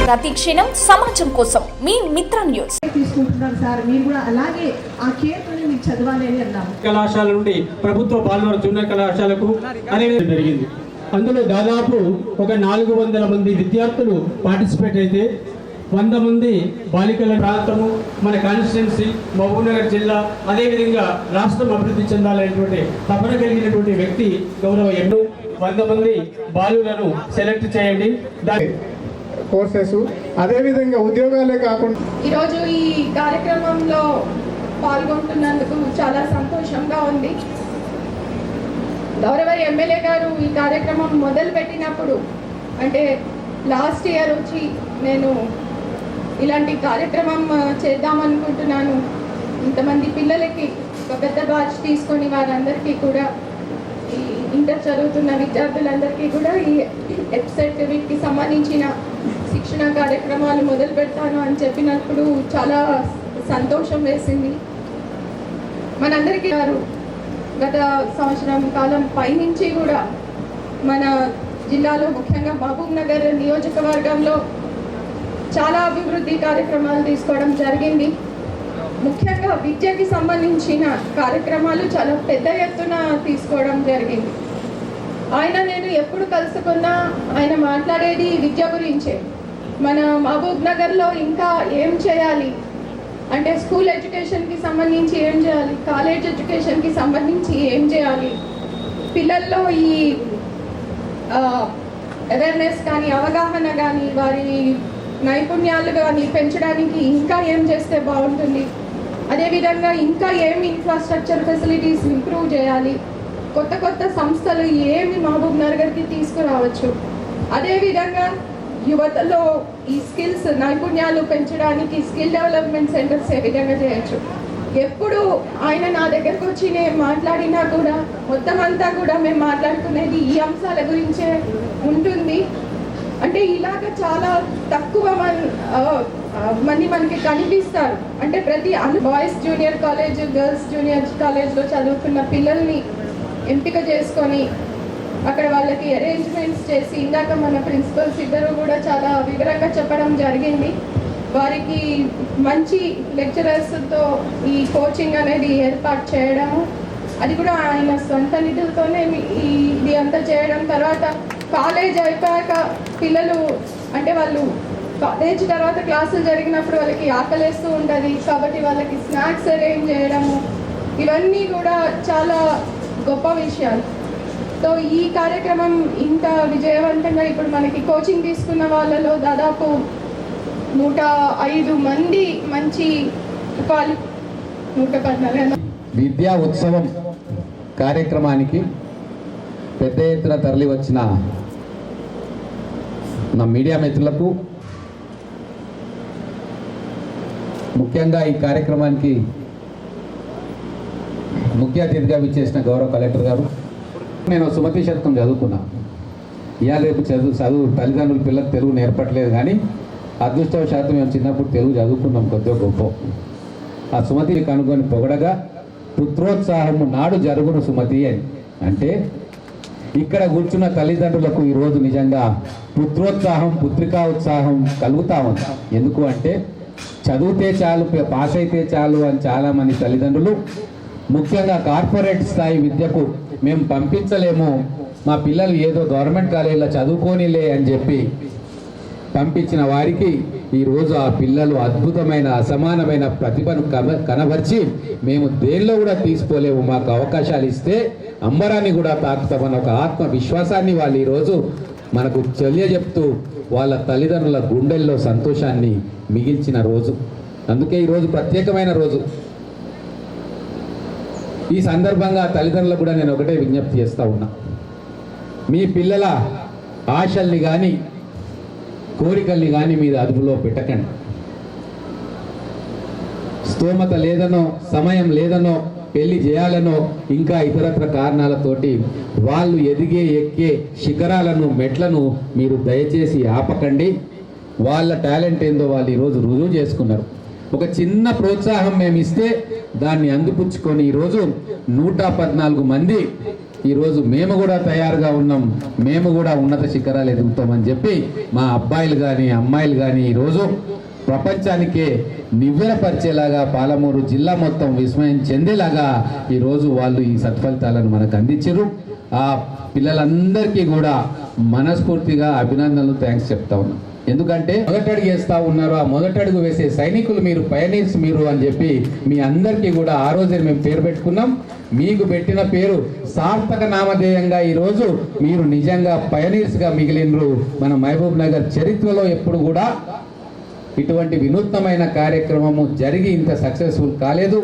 ప్రతి క్షణం సమాజం కోసం మీ మిత్ర న్యూస్ తీసుకుంటున్నారు సార్. మీరు కూడా అలాగే ఆ కేర్ని మీరు చదవాలి అని అన్నారు. కళాశాల నుండి ప్రభుత్వ బాలుర జూనియర్ కళాశాలకు అనేది జరిగింది. అందులో దాదాపు ఒక 400 మంది విద్యార్థులు పార్టిసిపేట్ అయితే 100 మంది బాలికల ప్రాంతము, మన కాన్స్టిట్యున్సీ, మహబూబ్నగర్ జిల్లా, అదేవిధంగా రాష్ట్రం అభివృద్ధి చెందాలనేటువంటి తపన కలిగినటువంటి వ్యక్తి గౌరవ 100 మంది బాలులను సెలెక్ట్ చేయండి. కోర్సెస్ అదేవిధంగా ఉద్యోగాలే కాకుండా ఈరోజు ఈ కార్యక్రమంలో పాల్గొంటున్నందుకు చాలా సంతోషంగా ఉంది. గౌరవ ఎమ్మెల్యే గారు ఈ కార్యక్రమం మొదలు పెట్టినప్పుడు, అంటే లాస్ట్ ఇయర్ వచ్చి నేను ఇలాంటి కార్యక్రమం చేద్దామనుకుంటున్నాను, ఇంతమంది పిల్లలకి ఒక పెద్ద బ్యాచ్ తీసుకొని వారందరికీ కూడా, ఈ ఇంటర్ చదువుతున్న విద్యార్థులందరికీ కూడా ఈ వెబ్సైట్ వీటికి సంబంధించిన శిక్షణ కార్యక్రమాలు మొదలు పెడతాను అని చెప్పినప్పుడు చాలా సంతోషం వేసింది. మనందరికీ వారు గత సంవత్సరం కాలం పైనుంచి కూడా మన జిల్లాలో, ముఖ్యంగా మహబూబ్నగర్ నియోజకవర్గంలో చాలా అభివృద్ధి కార్యక్రమాలు తీసుకోవడం జరిగింది. ముఖ్యంగా విద్యకి సంబంధించిన కార్యక్రమాలు చాలా పెద్ద ఎత్తున తీసుకోవడం జరిగింది. నేను ఎప్పుడు కలుసుకున్నా ఆయన మాట్లాడేది విద్య గురించే. మన మహబూబ్ నగర్లో ఇంకా ఏం చేయాలి అంటే, స్కూల్ ఎడ్యుకేషన్కి సంబంధించి ఏం చేయాలి, కాలేజ్ ఎడ్యుకేషన్కి సంబంధించి ఏం చేయాలి, పిల్లల్లో ఈ అవేర్నెస్ కానీ, అవగాహన కానీ, వారి నైపుణ్యాలు కానీ పెంచడానికి ఇంకా ఏం చేస్తే బాగుంటుంది, అదేవిధంగా ఇంకా ఏమి ఇన్ఫ్రాస్ట్రక్చర్ ఫెసిలిటీస్ ఇంప్రూవ్ చేయాలి, కొత్త కొత్త సంస్థలు ఏమి మహబూబ్ నగర్కి తీసుకురావచ్చు, అదేవిధంగా యువతలో ఈ స్కిల్స్ నైపుణ్యాలు పెంచడానికి స్కిల్ డెవలప్మెంట్ సెంటర్స్ ఏ విధంగా చేయొచ్చు. ఎప్పుడు ఆయన నా దగ్గరకు వచ్చి నేను మాట్లాడినా కూడా మొత్తం అంతా కూడా మేము మాట్లాడుకునేది ఈ అంశాల గురించే ఉంటుంది. అంటే ఇలాగ చాలా తక్కువ మంది మనకి కనిపిస్తారు. అంటే ప్రతి boys junior college, girls junior కాలేజ్లో చదువుతున్న పిల్లల్ని ఎంపిక చేసుకొని అక్కడ వాళ్ళకి అరేంజ్మెంట్స్ చేసి, ఇందాక మన ప్రిన్సిపల్స్ ఇద్దరు కూడా చాలా వివరంగా చెప్పడం జరిగింది, వారికి మంచి లెక్చరర్స్తో ఈ కోచింగ్ అనేది ఏర్పాటు చేయడము, అది కూడా ఆయన సొంత నిధులతోనే ఇది అంతా చేయడం. తర్వాత కాలేజ్ అయిపోయాక పిల్లలు అంటే వాళ్ళు కాలేజ్ తర్వాత క్లాసులు జరిగినప్పుడు వాళ్ళకి ఆకలేస్తూ ఉంటుంది కాబట్టి వాళ్ళకి స్నాక్స్ అరేంజ్ చేయడము, ఇవన్నీ కూడా చాలా గొప్ప విషయాలు. సో ఈ కార్యక్రమం ఇంత విజయవంతంగా ఇప్పుడు మనకి కోచింగ్ తీసుకున్న వాళ్ళలో దాదాపు 105 మంది మంచి 114 విద్యా ఉత్సవం కార్యక్రమానికి పెద్ద ఎత్తున తరలి వచ్చిన నా మీడియా మిత్రులకు, ముఖ్యంగా ఈ కార్యక్రమానికి ముఖ్య అతిథిగా విచ్చేసిన గౌరవ కలెక్టర్ గారు, నేను సుమతి శతకం చదువుకున్నా. ఇవాళ రేపు చదువు తల్లిదండ్రులు పిల్లలకు తెలుగు నేర్పట్లేదు, కానీ అదృష్టవశాత్తు మేము చిన్నప్పుడు తెలుగు చదువుకున్నాం కొద్దిగా గొప్ప. ఆ సుమతిని కనుగొని పొగడగా పుత్రోత్సాహము నాడు జరుగును సుమతి అని. అంటే ఇక్కడ కూర్చున్న తల్లిదండ్రులకు ఈరోజు నిజంగా పుత్రోత్సాహం, పుత్రికా ఉత్సాహం కలుగుతా ఉంది. ఎందుకు అంటే చదివితే చాలు, పాస్ అయితే చాలు అని చాలామంది తల్లిదండ్రులు, ముఖ్యంగా కార్పొరేట్ స్థాయి విద్యకు మేము పంపించలేము, మా పిల్లలు ఏదో గవర్నమెంట్ కాలేజీలో చదువుకోనిలే అని చెప్పి పంపించిన వారికి ఈరోజు ఆ పిల్లలు అద్భుతమైన అసమానమైన ప్రతిభను కనబర్చి, మేము దేనిలో కూడా తీసుకోలేము, మాకు అవకాశాలు ఇస్తే అంబరాన్ని కూడా తాకుతామన్న ఒక ఆత్మవిశ్వాసాన్ని వాళ్ళు ఈరోజు మనకు తెలియజెప్తూ వాళ్ళ తల్లిదండ్రుల గుండెల్లో సంతోషాన్ని మిగిల్చిన రోజు. అందుకే ఈరోజు ప్రత్యేకమైన రోజు. ఈ సందర్భంగా తల్లిదండ్రులకు కూడా నేను ఒకటే విజ్ఞప్తి చేస్తూ ఉన్నా, మీ పిల్లల ఆశల్ని కానీ కోరికల్ని కానీ మీరు అదుపులో పెట్టకండి. స్తోమత లేదనో, సమయం లేదనో, పెళ్లి చేయాలనో, ఇంకా ఇతరత్ర కారణాలతోటి వాళ్ళు ఎక్కే శిఖరాలను, మెట్లను మీరు దయచేసి ఆపకండి. వాళ్ళ టాలెంట్ ఏందో వాళ్ళు ఈరోజు రుజువు చేసుకున్నారు. ఒక చిన్న ప్రోత్సాహం మేము ఇస్తే దాన్ని అందిపుచ్చుకొని ఈరోజు 114 మంది ఈరోజు మేము కూడా తయారుగా ఉన్నాం, మేము కూడా ఉన్నత శిఖరాలు ఎదుగుతామని చెప్పి మా అబ్బాయిలు కానీ అమ్మాయిలు కానీ ఈరోజు ప్రపంచానికే నివ్వెరపరిచేలాగా పాలమూరు జిల్లా మొత్తం విస్మయం చెందేలాగా ఈరోజు వాళ్ళు ఈ సత్ఫలితాలను మనకు అందించారు. ఆ పిల్లలందరికీ కూడా మనస్ఫూర్తిగా అభినందనలు, థ్యాంక్స్ చెప్తా ఉన్నాం. ఎందుకంటే మొదటడుగు వేస్తూ ఉన్నారు, ఆ మొదటడుగు వేసే సైనికులు మీరు, పయనీర్స్ మీరు అని చెప్పి మీ అందరికీ కూడా ఆ రోజే మేము పేరు పెట్టుకున్నాం. మీకు పెట్టిన పేరు సార్థక నామధేయంగా ఈరోజు మీరు నిజంగా పయనీర్స్గా మిగిలినరు. మన మహబూబ్ నగర్ చరిత్రలో ఎప్పుడు కూడా ఇటువంటి వినూత్నమైన కార్యక్రమము జరిగి ఇంత సక్సెస్ఫుల్ కాలేదు.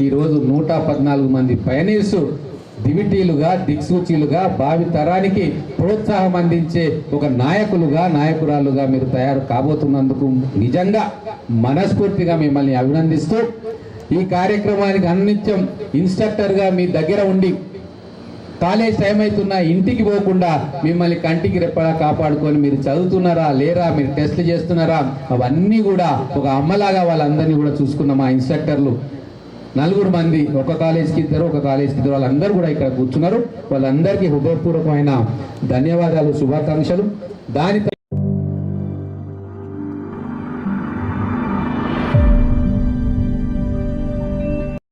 ఈరోజు 114 మంది పయనీర్స్ దివిటీలుగా, దిక్సూచీలుగా, భావి తరానికి ప్రోత్సాహం అందించే ఒక నాయకురాలుగా మీరు తయారు కాబోతున్నందుకు నిజంగా మనస్ఫూర్తిగా మిమ్మల్ని అభినందిస్తూ, ఈ కార్యక్రమానికి అన్నిత్యం ఇన్స్ట్రక్టర్గా మీ దగ్గర ఉండి కాలేజ్ టైం అవుతున్నా ఇంటికి పోకుండా మిమ్మల్ని కంటికి రెప్పలా కాపాడుకొని మీరు చదువుతున్నారా లేరా, మీరు టెస్ట్లు చేస్తున్నారా, అవన్నీ కూడా ఒక అమ్మలాగా వాళ్ళందరినీ కూడా చూసుకున్న మా ఇన్స్ట్రక్టర్లు 4 మంది, ఒక కాలేజ్కి 2, ఒక కాలేజ్కి 2, వాళ్ళందరూ కూడా ఇక్కడ కూర్చున్నారు. వాళ్ళందరికీ హృదయపూర్వకమైన ధన్యవాదాలు, శుభాకాంక్షలు. దాని